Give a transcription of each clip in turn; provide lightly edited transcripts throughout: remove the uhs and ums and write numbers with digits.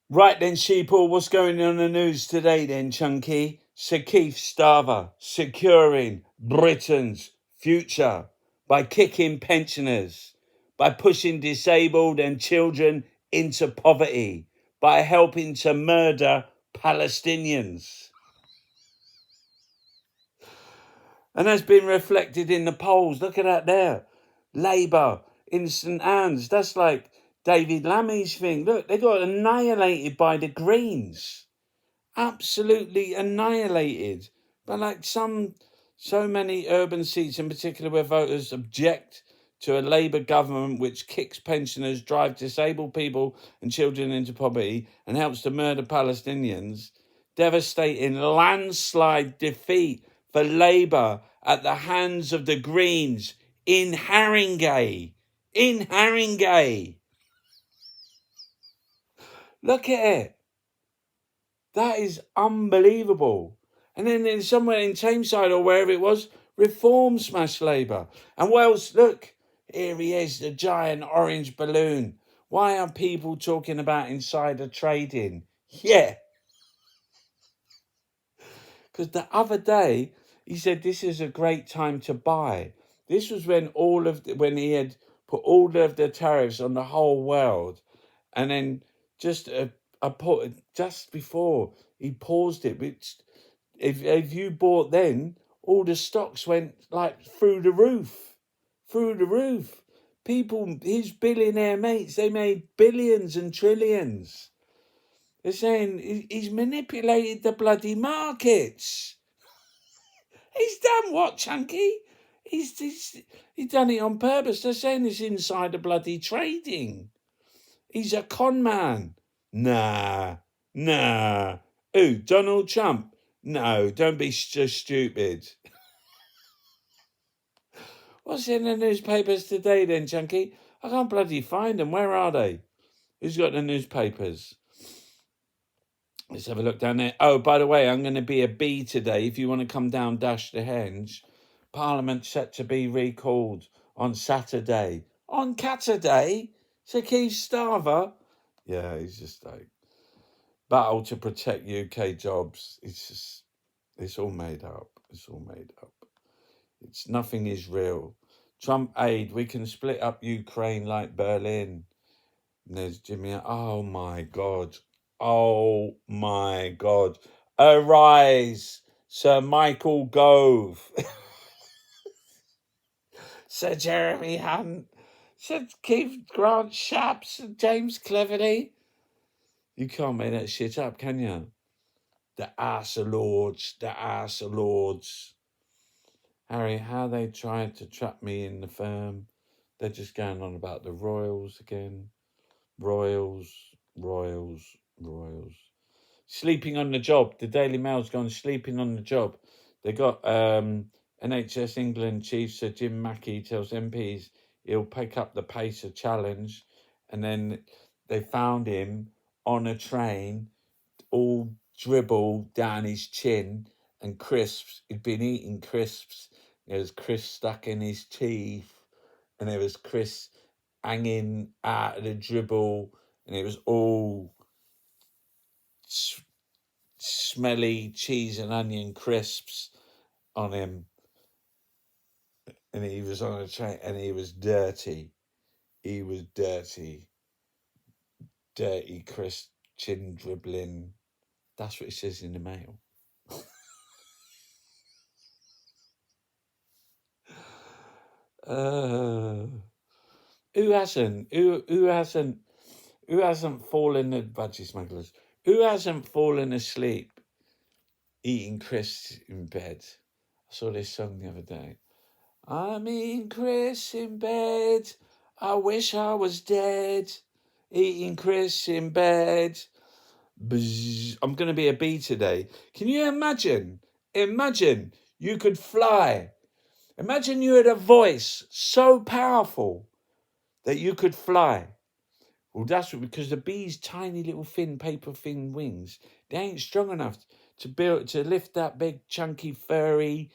Right then, sheeple, what's going on in the news today then, Chunky? Sir Keith Starver securing Britain's future by kicking pensioners, by pushing disabled and children into poverty, by helping to murder Palestinians. And that's been reflected in the polls. Look at that there. Labour in St Anne's. That's like David Lammy's thing. Look, they got annihilated by the Greens. Absolutely annihilated. But like so many urban seats in particular where voters object to a Labour government which kicks pensioners, drives disabled people and children into poverty and helps to murder Palestinians. Devastating landslide defeat for Labour at the hands of the Greens in Haringey. In Haringey. Look at it. That is unbelievable. And then in somewhere in Tameside or wherever it was, Reform smashed Labour. And Wales, look, here he is, the giant orange balloon. Why are people talking about insider trading? Yeah. Because the other day, he said this is a great time to buy. This was when when he had put all of the tariffs on the whole world. And then just just before he paused it, which if you bought then, all the stocks went like through the roof. Through the roof. People, his billionaire mates, they made billions and trillions. They're saying he's manipulated the bloody markets. He's done what, Chunky? He's done it on purpose. They're saying it's insider bloody trading. He's a con man. Nah. Who, Donald Trump? No, don't be so stupid. What's in the newspapers today then, Chunky? I can't bloody find them. Where are they? Who's got the newspapers? Let's have a look down there. Oh, by the way, I'm going to be a bee today. If you want to come down, dash the henge. Parliament set to be recalled on Saturday. On Catterday? Sir Keith Starver? Yeah, he's just like, battle to protect UK jobs. It's all made up. It's all made up. Nothing is real. Trump aid, we can split up Ukraine like Berlin. And there's Jimmy. Oh my God. Oh my God. Arise, Sir Michael Gove. Sir Jeremy Hunt. Sir Keith Grant Shapps and James Cleverly. You can't make that shit up, can you? The arse of lords. The arse of lords. Harry, how they tried to trap me in the firm. They're just going on about the royals again. Royals. Sleeping on the job. The Daily Mail's gone sleeping on the job. They got NHS England Chief Sir Jim Mackey tells MPs he'll pick up the pacer challenge. And then they found him on a train, all dribble down his chin and crisps. He'd been eating crisps. There was crisps stuck in his teeth. And there was crisps hanging out of the dribble. And it was all smelly cheese and onion crisps on him. And he was on a train and he was dirty. He was dirty. Dirty crisp chin dribbling. That's what it says in the Mail. Who hasn't fallen budgie smugglers? Who hasn't fallen asleep eating crisps in bed? I saw this song the other day. I'm eating crisps in bed. I wish I was dead. Eating crisps in bed. Bzz. I'm going to be a bee today. Can you imagine? Imagine you could fly. Imagine you had a voice so powerful that you could fly. Well, that's because the bee's tiny little thin, paper thin wings, they ain't strong enough to lift that big, chunky, furry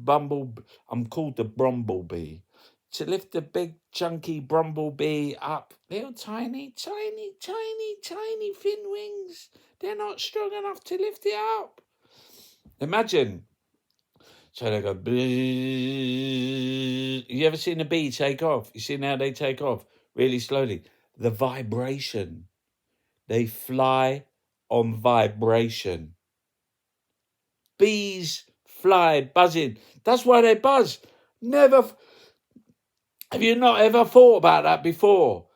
I'm called the brumblebee. To lift the big, chunky brumblebee up, little tiny, thin wings. They're not strong enough to lift it up. Imagine. So they go. You ever seen a bee take off? You seen how they take off really slowly? The vibration. They fly on vibration. Bees fly buzzing. That's why they buzz. Never. Have you not ever thought about that before?